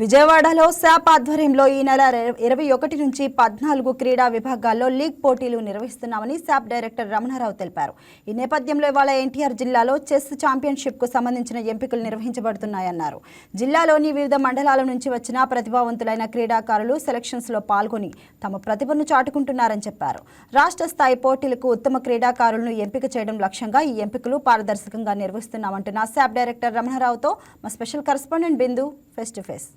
విజయవాడలో శాప్ ఆధ్వర్యంలో ఈ నెల 21 నుంచి 14 క్రీడా విభాగాల్లో లీగ్ పోటీలు నిర్వహిస్తున్నామని శాప్ డైరెక్టర్ రమణారావు తెలిపారు. ఈ నేపథ్యంలో ఇవాళ ఎన్టీఆర్ జిల్లాలో చెస్ ఛాంపియన్షిప్ కు సంబంధించిన ఎంపికలు నిర్వహించబడుతున్నాయన్నారు. జిల్లాలోని వివిధ మండలాల నుంచి వచ్చిన ప్రతిభావంతులైన క్రీడాకారులు సెలక్షన్స్ లో పాల్గొని తమ ప్రతిభను చాటుకుంటున్నారని చెప్పారు. రాష్ట్ర స్థాయి పోటీలకు ఉత్తమ క్రీడాకారులను ఎంపిక చేయడం లక్ష్యంగా ఈ ఎంపికలు పారదర్శకంగా నిర్వహిస్తున్నామంటున్న శాప్ డైరెక్టర్ రమణారావుతో మా special correspondent Bindu face to face.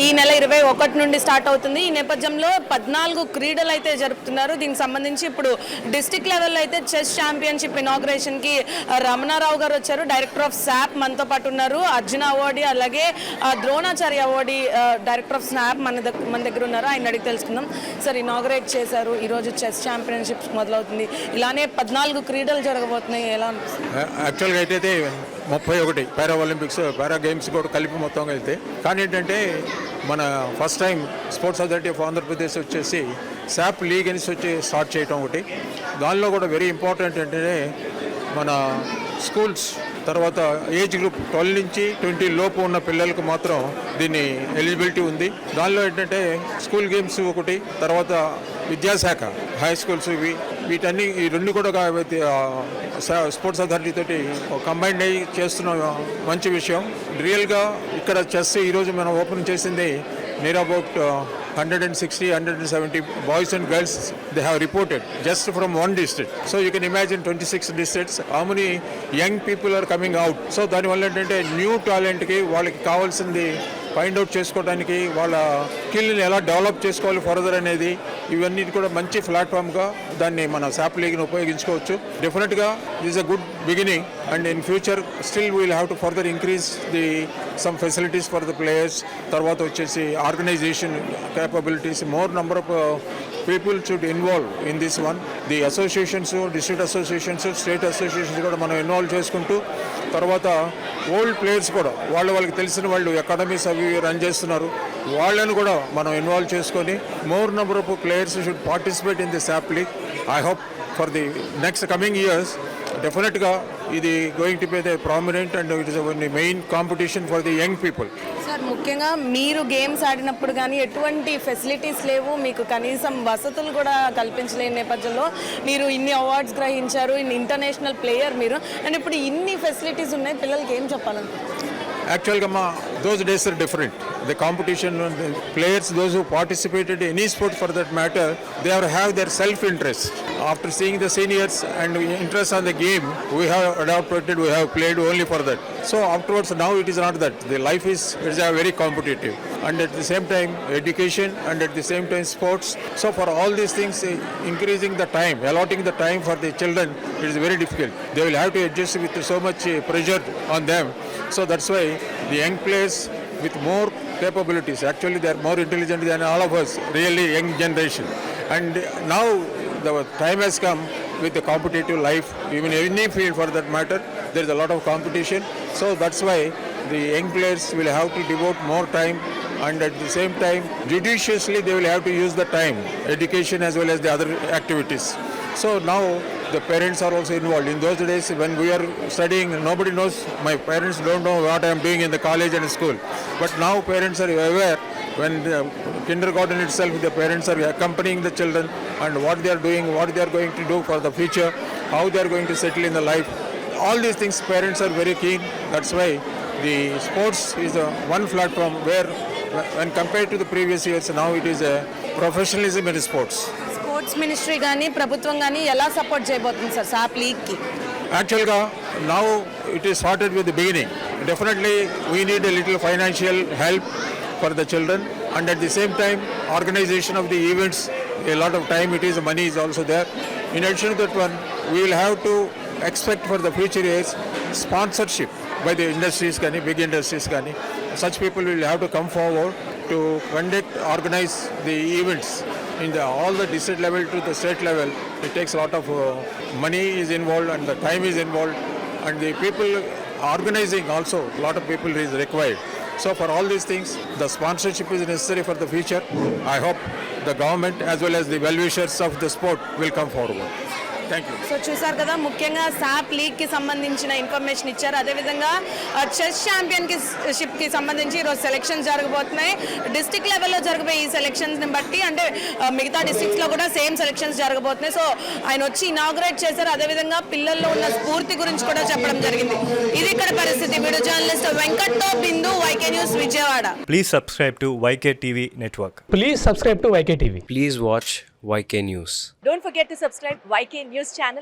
ఈ నెల 21 నుండి స్టార్ట్ అవుతుంది. ఈ నేపథ్యంలో 14 క్రీడలు అయితే జరుపుతున్నారు. దీనికి సంబంధించి ఇప్పుడు డిస్ట్రిక్ట్ లెవెల్లో అయితే చెస్ ఛాంపియన్షిప్ ఇనాగ్రేషన్ కి రమణారావు గారు వచ్చారు. డైరెక్టర్ ఆఫ్ శాప్ మనతో పాటు ఉన్నారు. అర్జున అవార్డీ అలాగే Dronacharya awardee director of SAAP మన దగ్గర ఉన్నారు. ఆయన అడిగి తెలుసుకుందాం. సార్, ఇనాగ్రేట్ చేశారు, ఈరోజు చెస్ ఛాంపియన్షిప్ మొదలవుతుంది, ఇలానే 14 క్రీడలు జరగబోతున్నాయి. ఎలా యాక్చువల్గా అయితే 31 పారా ఒలింపిక్స్ పారా గేమ్స్ కూడా కలిపి మొత్తం వెళ్తే, కానీ ఏంటంటే మన first time sports authority of Andhra Pradesh వచ్చేసి శాప్ లీగ్ అని వచ్చి స్టార్ట్ చేయటం ఒకటి. దానిలో కూడా వెరీ ఇంపార్టెంట్ ఏంటంటే మన స్కూల్స్ తర్వాత ఏజ్ గ్రూప్ 12 నుంచి 20 లోపు ఉన్న పిల్లలకు మాత్రం దీన్ని ఎలిజిబిలిటీ ఉంది. దానిలో ఏంటంటే స్కూల్ గేమ్స్ ఒకటి, తర్వాత విద్యాశాఖ హై స్కూల్స్ వీటన్ని ఈ రెండు కూడా స్పోర్ట్స్ అథారిటీ తోటి కంబైండ్ అయ్యి చేస్తున్న మంచి విషయం. రియల్గా ఇక్కడ చెస్ ఈరోజు మనం ఓపెన్ చేసింది near about 160-170 boys and girls they have reported just from one district. So you can imagine 26 districts, how many young people are coming out. So దానివల్ల ఏంటంటే న్యూ టాలెంట్కి వాళ్ళకి కావాల్సింది ఫైండ్ అవుట్ చేసుకోవడానికి, వాళ్ళ స్కిల్ని ఎలా డెవలప్ చేసుకోవాలి ఫర్దర్ అనేది, ఇవన్నీ కూడా మంచి ప్లాట్ఫామ్గా దాన్ని మన శాప్ లీగ్ని ఉపయోగించుకోవచ్చు. డెఫినెట్గా this a good beginning and in future still we'll have to further increase the some facilities for the players. తర్వాత వచ్చేసి organisation capabilities, more number of people should involve in this one. The associations, district associations, state associations కూడా మనం involve చేసుకుంటూ, తర్వాత old players కూడా వాళ్ళకి తెలిసిన వాళ్ళు అకాడమీస్ అవి రన్ చేస్తున్నారు, వాళ్ళని కూడా మనం ఇన్వాల్వ్ చేసుకొని more number of players should participate in the SAAP league. I hope for the next coming years డెఫినెట్గా ఇది going to be the prominent and it is main competition for the young people. Sir, ముఖ్యంగా మీరు games ఆడినప్పుడు కానీ ఎటువంటి facilities లేవు, మీకు కనీసం వసతులు కూడా కల్పించలేని నేపథ్యంలో మీరు ఇన్ని అవార్డ్స్ గ్రహించారు, ఇన్ని ఇంటర్నేషనల్ ప్లేయర్ మీరు, అండ్ ఇప్పుడు ఇన్ని ఫెసిలిటీస్ ఉన్నాయి, పిల్లలకి ఏం చెప్పాలనుకుంటున్నారు? Actually, those days are different. The competition, the players, those who participated in any sport for that matter, they have their self-interest. After seeing the seniors and interest on the game, we have adopted, we have played only for that. So afterwards, now it is not that. The life is very competitive. And at the same time, education, and at the same time, sports. So for all these things, increasing the time, allotting the time for the children, it is very difficult. They will have to adjust with so much pressure on them. So that's why the young players with more capabilities, actually they are more intelligent than all of us, really young generation. And now the time has come with the competitive life, even any field for that matter, there is a lot of competition. So that's why the young players will have to devote more time, and at the same time judiciously they will have to use the time, education as well as the other activities. So now the parents are also involved. In those days when we are studying, nobody knows, my parents don't know what I am doing in the college and school. But now parents are aware. When the kindergarten itself, the parents are accompanying the children and what they are doing, what they are going to do for the future, how they are going to settle in the life. All these things parents are very keen. That's why the sports is one platform where when compared to the previous years, now it is a professionalism in sports. Sports ministry కానీ ప్రభుత్వం కానీ ఎలా support చేయబోతుంది sir SAAP లీగ్కి? Actually, now it is started with the beginning. Definitely, we need a little financial help for the children, and at the same time, organization of the events, a lot of time it is, money is also there. In addition to that one, we will have to expect for the future years sponsorship by the industries, big industries. Such people will have to come forward to conduct, organize the events in all the district level to the state level. It takes a lot of money is involved and the time is involved, and the people organizing also, a lot of people is required. So for all these things, the sponsorship is necessary for the future. I hope the government as well as the well-wishers of the sport will come forward. Thank you. So చూసారు కదా, ముఖ్యంగా SAAP లీగ్కి సంబంధించిన information ఇచ్చారు. అదేవిధంగా chess ఛాంపియన్షిప్కి సంబంధించి ఈరోజు selections జరగబోతున్నాయి. District లెవెల్లో జరగబోయే ఈ సెలెక్షన్స్ని బట్టి అంటే మిగతా డిస్ట్రిక్ట్స్లో కూడా సేమ్ సెలెక్షన్స్ జరగబోతున్నాయి. సో ఆయన వచ్చి ఇనాగ్రేట్ చేశారు. అదేవిధంగా పిల్లల్లో ఉన్న స్ఫూర్తి గురించి కూడా చెప్పడం జరిగింది. ఇది ఇక్కడ పరిస్థితి. వీడియో జర్నలిస్ట్ వెంకట్తో Bindu, YK news, Vijayawada. Please subscribe to YK TV Network. Please subscribe to YK TV. Please watch YK News. Don't forget to subscribe YK News channel.